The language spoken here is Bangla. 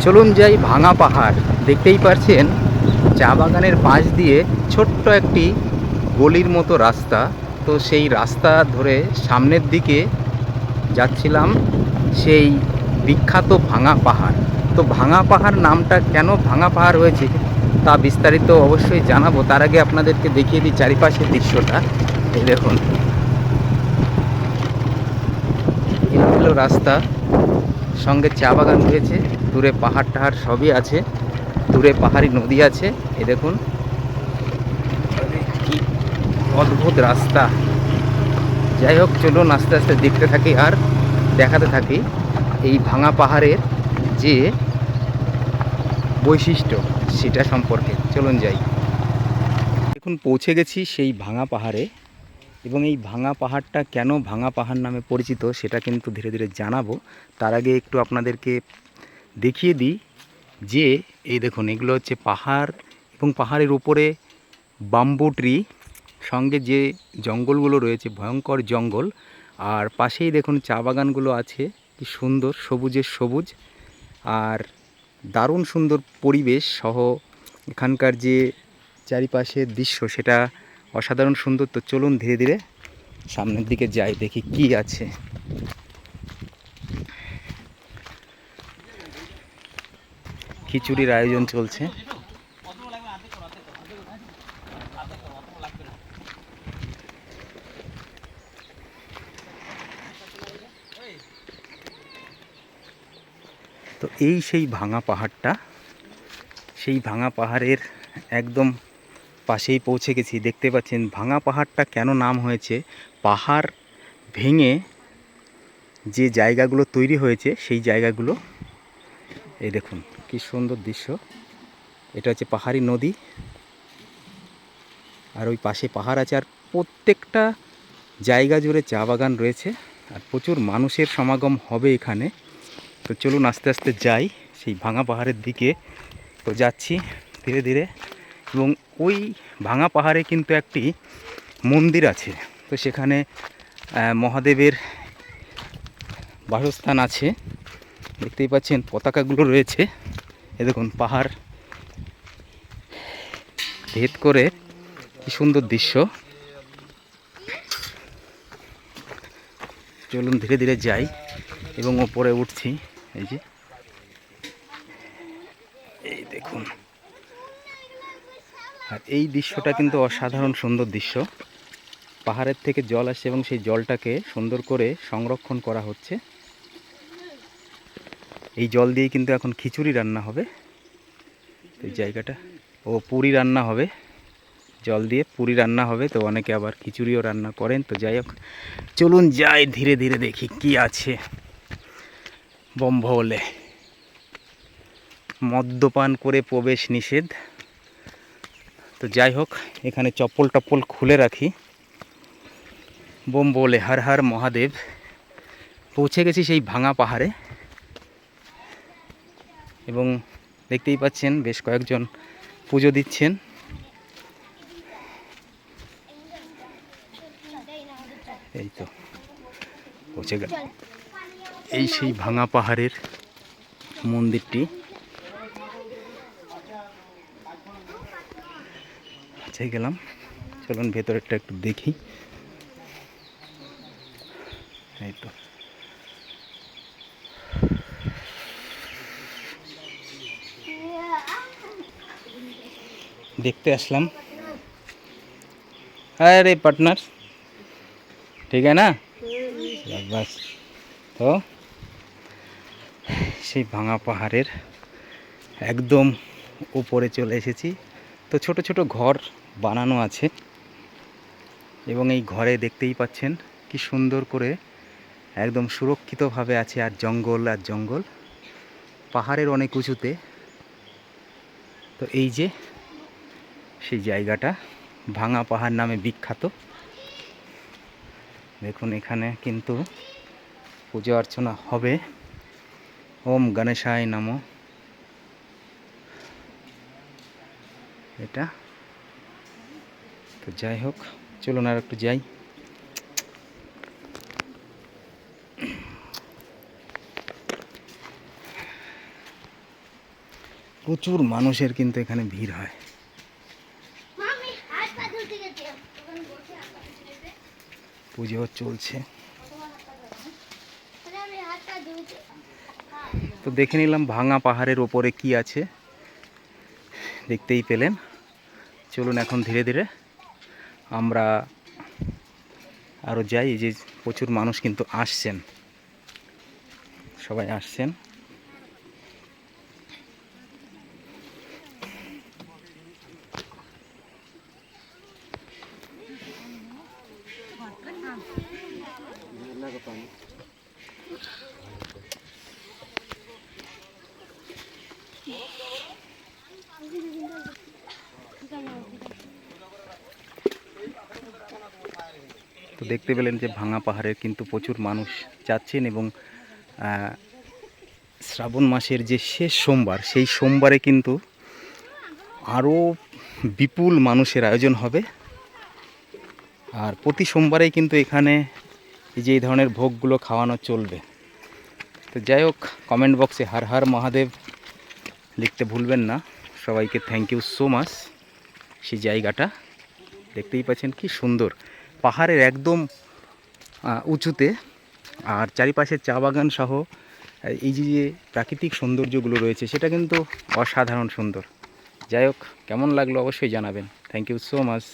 চলুন যাই ভাঙা পাহাড়। দেখতেই পারছেন চা বাগানের পাশ দিয়ে ছোট্ট একটি গলির মতো রাস্তা। তো সেই রাস্তা ধরে সামনের দিকে যাচ্ছিলাম সেই বিখ্যাত ভাঙা পাহাড়। তো ভাঙা পাহাড় নামটা কেন ভাঙা পাহাড় হয়েছে তা বিস্তারিত অবশ্যই জানাবো। তার আগে আপনাদেরকে দেখিয়ে দিই চারিপাশের দৃশ্যটা। এই দেখুন, এলোমেলো রাস্তা, সঙ্গে চা বাগান রয়েছে, দূরে পাহাড় টাহাড় সবই আছে, দূরে পাহাড়ি নদী আছে। এই দেখুন কি অদ্ভুত রাস্তা। যাই হোক, চলুন আস্তে আস্তে দেখতে থাকি আর দেখাতে থাকি এই ভাঙা পাহাড়ের যে বৈশিষ্ট্য সেটা সম্পর্কে। চলুন যাই। এখন পৌঁছে গেছি সেই ভাঙা পাহাড়ে, এবং এই ভাঙা পাহাড়টা কেন ভাঙা পাহাড় নামে পরিচিত সেটা কিন্তু ধীরে ধীরে জানাবো। তার আগে একটু আপনাদেরকে দেখিয়ে দিই যে এই দেখুন, এগুলো হচ্ছে পাহাড়, এবং পাহাড়ের উপরে বাম্বু ট্রি, সঙ্গে যে জঙ্গলগুলো রয়েছে ভয়ঙ্কর জঙ্গল, আর পাশেই দেখুন চা বাগানগুলো আছে, কি সুন্দর সবুজের সবুজ, আর দারুণ সুন্দর পরিবেশ সহ এখানকার যে চারিপাশের দৃশ্য সেটা অসাধারণ সুন্দর। তো চলুন ধীরে ধীরে সামনের দিকে যাই, দেখি কি আছে। খিচুড়ির আয়োজন চলছে। তো এই সেই ভাঙা পাহাড়টা, সেই ভাঙা পাহাড়ের একদম পাশেই পৌঁছে গেছি। দেখতে পাচ্ছেন ভাঙা পাহাড়টা কেন নাম হয়েছে, পাহাড় ভেঙে যে জায়গাগুলো তৈরি হয়েছে সেই জায়গাগুলো। এই দেখুন কি সুন্দর দৃশ্য। এটা হচ্ছে পাহাড়ি নদী, আর ওই পাশে পাহাড় আছে, আর প্রত্যেকটা জায়গা জুড়ে চা বাগান রয়েছে, আর প্রচুর মানুষের সমাগম হবে এখানে। তো চলুন আস্তে আস্তে যাই সেই ভাঙা পাহাড়ের দিকে। তো যাচ্ছি ধীরে ধীরে, এবং ওই ভাঙা পাহাড়ে কিন্তু একটি মন্দির আছে। তো সেখানে মহাদেবের বাসস্থান আছে। দেখতেই পাচ্ছেন পতাকাগুলো রয়েছে। এ দেখুন পাহাড় ভেদ করে কি সুন্দর দৃশ্য। চলুন ধীরে ধীরে যাই এবং ওপরে উঠছি। এই যে এই দেখুন, আর এই দৃশ্যটা কিন্তু অসাধারণ সুন্দর দৃশ্য। পাহাড়ের থেকে জল আসছে এবং সেই জলটাকে সুন্দর করে সংরক্ষণ করা হচ্ছে। এই জল দিয়েই কিন্তু এখন খিচুড়ি রান্না হবে। এই জায়গাটা পুরি রান্না হবে, জল দিয়ে পুরি রান্না হবে। তো অনেকে আবার খিচুড়িও রান্না করেন। তো যাই হোক, চলুন যাই ধীরে ধীরে, দেখি কি আছে। বম্ভলে মদ্যপান করে প্রবেশ নিষেধ। তো যাই হোক, এখানে চপ্পল টপ্পল খুলে রাখি। বম্বলে হর হর মহাদেব। পৌঁছে গেছি সেই ভাঙা পাহাড়ে, এবং দেখতেই পাচ্ছেন বেশ কয়েকজন পুজো দিচ্ছেন। এই তো পৌঁছে গেল এই সেই ভাঙা পাহাড়ের মন্দিরটি। আচ্ছা গেলাম, চলুন ভেতরেরটা একটু দেখি। এই তো দেখতে আসলাম। अरे पार्टनर ठीक है ना, बस। তো সেই ভাঙা পাহাড়ের একদম উপরে চলে এসেছি। তো ছোট ছোট ঘর বানানো আছে, এবং এই ঘরে দেখতেই পাচ্ছেন কি সুন্দর করে একদম সুরক্ষিতভাবে আছে, আর জঙ্গল আর জঙ্গল, পাহাড়ের অনেক উঁচুতে। তো এই যে সেই জায়গাটা ভাঙা পাহাড় নামে বিখ্যাত। দেখুন এখানে কিন্তু পুজো অর্চনা হবে। ওম গণেশায় নমঃ। এটা তো যাই হোক, চলুন আর একটু যাই। প্রচুর মানুষের কিন্তু এখানে ভিড় হয়। পুজো চলছে, তো দেখে নিলাম ভাঙা পাহাড়ের ওপরে কি আছে, দেখতেই পেলেন। চলুন এখন ধীরে ধীরে আমরা আরও যাই। এই যে প্রচুর মানুষ কিন্তু আসছেন, সবাই আসছেন। তো দেখতে পেলেন যে ভাঙা পাহাড়ের কিন্তু প্রচুর মানুষ যাচ্ছেন, এবং শ্রাবণ মাসের যে শেষ সোমবার, সেই সোমবারে কিন্তু আরও বিপুল মানুষের আয়োজন হবে। আর প্রতি সোমবারেই কিন্তু এখানে এই যে এই ধরনের ভোগগুলো খাওয়ানো চলবে। তো যাই হোক, কমেন্ট বক্সে হর হর মহাদেব লিখতে ভুলবেন না। সবাইকে থ্যাংক ইউ সো মাচ। সেই জায়গাটা দেখতেই পাচ্ছেন কি সুন্দর, পাহাড়ের একদম উঁচুতে, আর চারিপাশে চা বাগান সহ এই যে যে প্রাকৃতিক সৌন্দর্যগুলো রয়েছে সেটা কিন্তু অসাধারণ সুন্দর। যাই হোক, কেমন লাগলো অবশ্যই জানাবেন। Thank you so much.